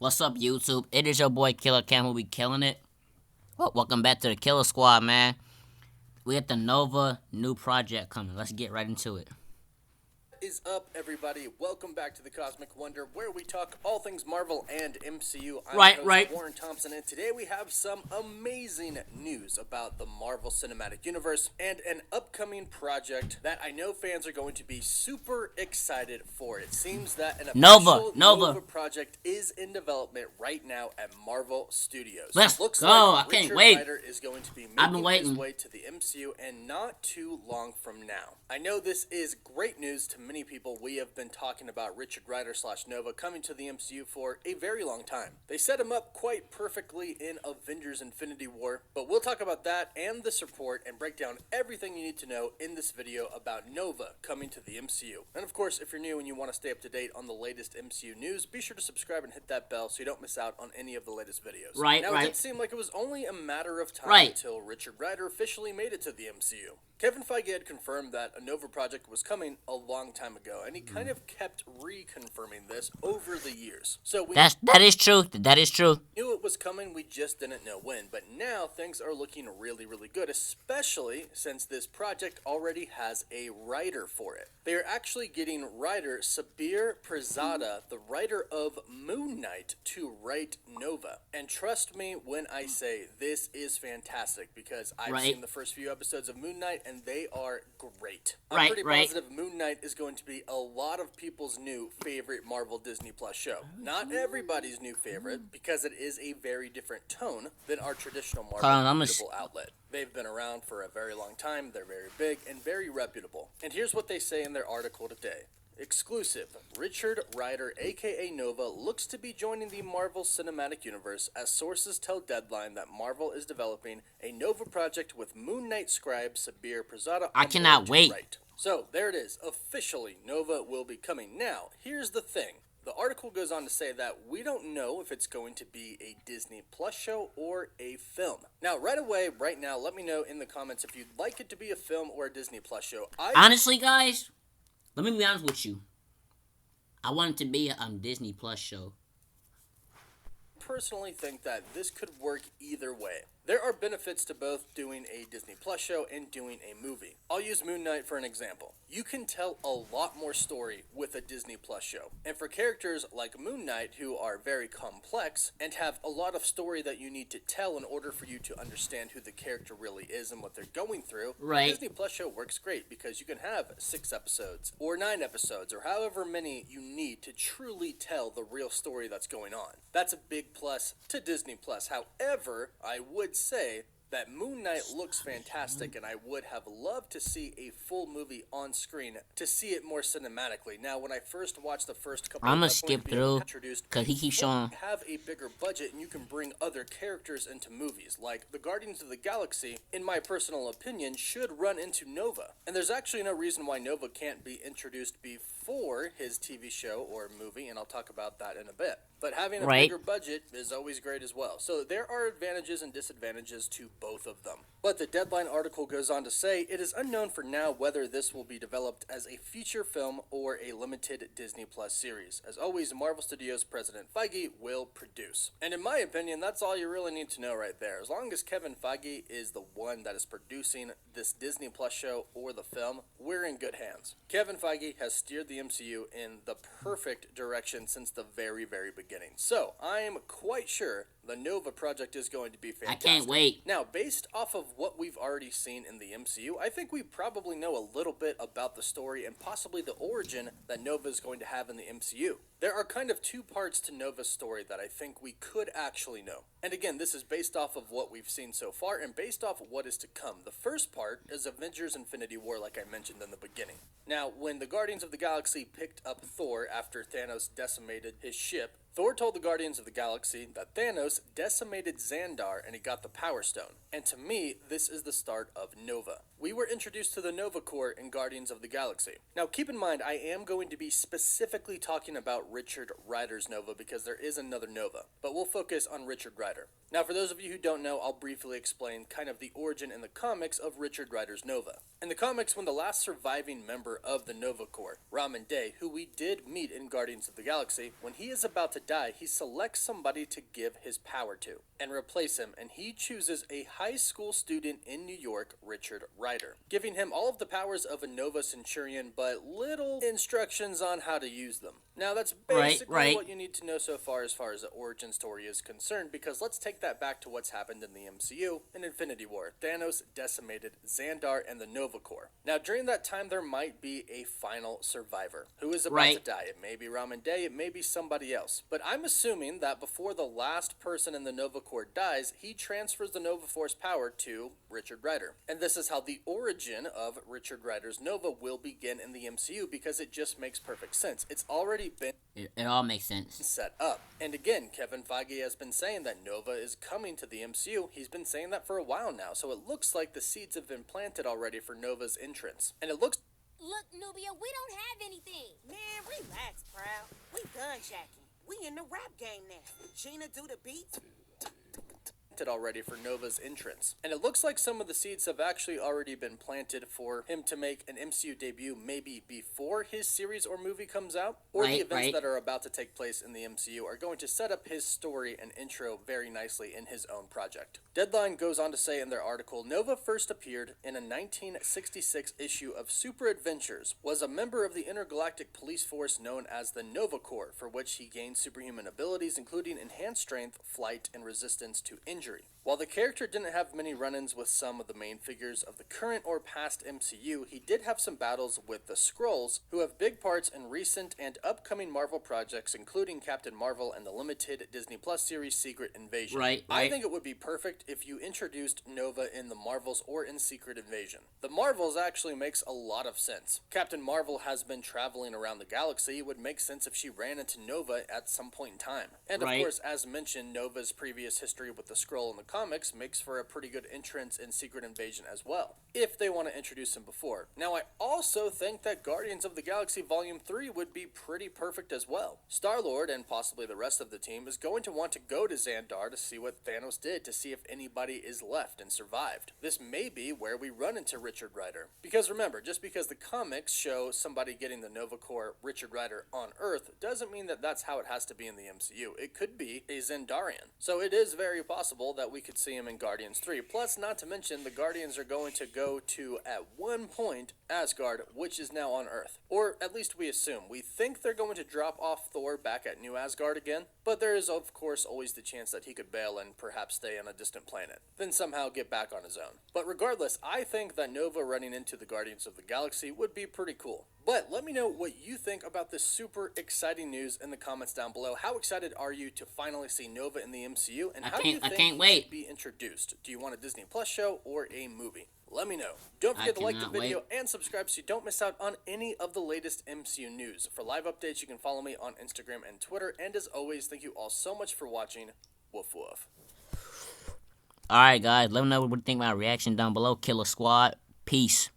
What's up, YouTube? It is your boy Killer Cam who be killing it. Well, welcome back to the Killer Squad, man. We got the Nova new project coming. Let's get right into it. Is up, everybody? Welcome back to the Cosmic Wonder, where we talk all things Marvel and MCU. I'm your host, Warren Thompson, and today we have some amazing news about the Marvel Cinematic Universe and an upcoming project that I know fans are going to be super excited for. It seems that an official Nova project is in development right now at Marvel Studios. Let's Looks go! Like I can't Richard wait. Rider is going to be making his way to the MCU, and not too long from now. I know this is great news to many people. We have been talking about Richard Rider / Nova coming to the MCU for a very long time. They set him up quite perfectly in Avengers Infinity War, but we'll talk about that and this report and break down everything you need to know in this video about Nova coming to the MCU. And of course, if you're new and you want to stay up to date on the latest MCU news, be sure to subscribe and hit that bell so you don't miss out on any of the latest videos. Now, it did seem like it was only a matter of time until Richard Rider officially made it to the MCU. Kevin Feige had confirmed that a Nova project was coming a long time ago, and he kind of kept reconfirming this over the years. So that is true. That is true. Knew it was coming, we just didn't know when. But now things are looking really, really good, especially since this project already has a writer for it. They are actually getting writer Sabir Pirzada, the writer of Moon Knight, to write Nova. And trust me when I say this is fantastic, because I've seen the first few episodes of Moon Knight, and they are great. I'm pretty positive Moon Knight is going to be a lot of people's new favorite Marvel Disney Plus show. Not everybody's new favorite, because it is a very different tone than our traditional Marvel outlet. They've been around for a very long time, they're very big, and very reputable. And here's what they say in their article today. Exclusive. Richard Rider, aka Nova, looks to be joining the Marvel Cinematic Universe, as sources tell Deadline that Marvel is developing a Nova project with Moon Knight scribe Sabir Pirzada. I cannot wait. So there it is. Officially, Nova will be coming. Now, here's the thing. The article goes on to say that we don't know if it's going to be a Disney Plus show or a film. Now, right away, right now, let me know in the comments if you'd like it to be a film or a Disney Plus show. Honestly, guys, let me be honest with you. I want it to be a Disney Plus show. Personally think that this could work either way. There are benefits to both doing a Disney Plus show and doing a movie. I'll use Moon Knight for an example. You can tell a lot more story with a Disney Plus show. And for characters like Moon Knight, who are very complex and have a lot of story that you need to tell in order for you to understand who the character really is and what they're going through, a Disney Plus show works great because you can have 6 episodes or 9 episodes or however many you need to truly tell the real story that's going on. That's a big plus to Disney Plus. However, I would say that Moon Knight looks fantastic, and I would have loved to see a full movie on screen to see it more cinematically. Now, when I first watched the first couple, I'm gonna skip through because he keeps showing. Have a bigger budget, and you can bring other characters into movies, like the Guardians of the Galaxy. In my personal opinion, should run into Nova, and there's actually no reason why Nova can't be introduced before his TV show or movie, and I'll talk about that in a bit. But having a bigger budget is always great as well. So there are advantages and disadvantages to both of them. But the Deadline article goes on to say, it is unknown for now whether this will be developed as a feature film or a limited Disney Plus series. As always, Marvel Studios President Feige will produce. And in my opinion, that's all you really need to know right there. As long as Kevin Feige is the one that is producing this Disney Plus show or the film, we're in good hands. Kevin Feige has steered the MCU in the perfect direction since the very, very beginning. So, I am quite sure the Nova project is going to be fantastic. I can't wait. Now, based off of what we've already seen in the MCU, I think we probably know a little bit about the story and possibly the origin that Nova is going to have in the MCU. There are kind of 2 parts to Nova's story that I think we could actually know. And again, this is based off of what we've seen so far and based off of what is to come. The first part is Avengers Infinity War, like I mentioned in the beginning. Now, when the Guardians of the Galaxy picked up Thor after Thanos decimated his ship, Thor told the Guardians of the Galaxy that Thanos decimated Xandar and he got the Power Stone. And to me, this is the start of Nova. We were introduced to the Nova Corps in Guardians of the Galaxy. Now keep in mind, I am going to be specifically talking about Richard Rider's Nova because there is another Nova, but we'll focus on Richard Rider. Now for those of you who don't know, I'll briefly explain kind of the origin in the comics of Richard Rider's Nova. In the comics, when the last surviving member of the Nova Corps, Ramen Day, who we did meet in Guardians of the Galaxy, when he is about to die, he selects somebody to give his power to and replace him, and he chooses a high school student in New York, Richard Rider, giving him all of the powers of a Nova Centurion, but little instructions on how to use them. Now, that's basically what you need to know so far as the origin story is concerned, because let's take that back to what's happened in the MCU in Infinity War. Thanos decimated Xandar and the Nova Corps. Now, during that time, there might be a final survivor who is about to die. It may be Ramen Day, it may be somebody else. But I'm assuming that before the last person in the Nova Corps dies, he transfers the Nova Force power to Richard Rider. And this is how the origin of Richard Rider's Nova will begin in the MCU, because it just makes perfect sense. It's already been it all makes sense. Set up. And again, Kevin Feige has been saying that Nova is coming to the MCU. He's been saying that for a while now, so it looks like the seeds have been planted already for Nova's entrance. And it looks... Look, Nubia, we don't have anything. Man, relax, Proud. We gun jacking. We in the rap game now. Gina do the beats. already for Nova's entrance. And it looks like some of the seeds have actually already been planted for him to make an MCU debut maybe before his series or movie comes out, or the events that are about to take place in the MCU are going to set up his story and intro very nicely in his own project. Deadline goes on to say in their article, Nova first appeared in a 1966 issue of Super Adventures, was a member of the intergalactic police force known as the Nova Corps, for which he gained superhuman abilities including enhanced strength, flight, and resistance to injury. While the character didn't have many run-ins with some of the main figures of the current or past MCU, he did have some battles with the Skrulls, who have big parts in recent and upcoming Marvel projects, including Captain Marvel and the limited Disney Plus series Secret Invasion. I think it would be perfect if you introduced Nova in the Marvels or in Secret Invasion. The Marvels actually makes a lot of sense. Captain Marvel has been traveling around the galaxy. It would make sense if she ran into Nova at some point in time. And of course, as mentioned, Nova's previous history with the Skrull in the comics makes for a pretty good entrance in Secret Invasion as well, if they want to introduce him before. Now, I also think that Guardians of the Galaxy Volume 3 would be pretty perfect as well. Star-Lord, and possibly the rest of the team, is going to want to go to Xandar to see what Thanos did, to see if anybody is left and survived. This may be where we run into Richard Rider. Because remember, just because the comics show somebody getting the Nova Corps Richard Rider on Earth, doesn't mean that that's how it has to be in the MCU. It could be a Xandarian. So it is very possible that we could see him in Guardians 3. Plus, not to mention, the Guardians are going to go to, at one point, Asgard, which is now on Earth. Or at least we assume. We think they're going to drop off Thor back at New Asgard again, but there is, of course, always the chance that he could bail and perhaps stay on a distant planet, then somehow get back on his own. But regardless, I think that Nova running into the Guardians of the Galaxy would be pretty cool. But let me know what you think about this super exciting news in the comments down below. How excited are you to finally see Nova in the MCU? And how do you think he should be introduced? Do you want a Disney Plus show or a movie? Let me know. Don't forget to like the video and subscribe so you don't miss out on any of the latest MCU news. For live updates, you can follow me on Instagram and Twitter. And as always, thank you all so much for watching. Woof woof. Alright guys, let me know what you think about our reaction down below. Killer Squad. Peace.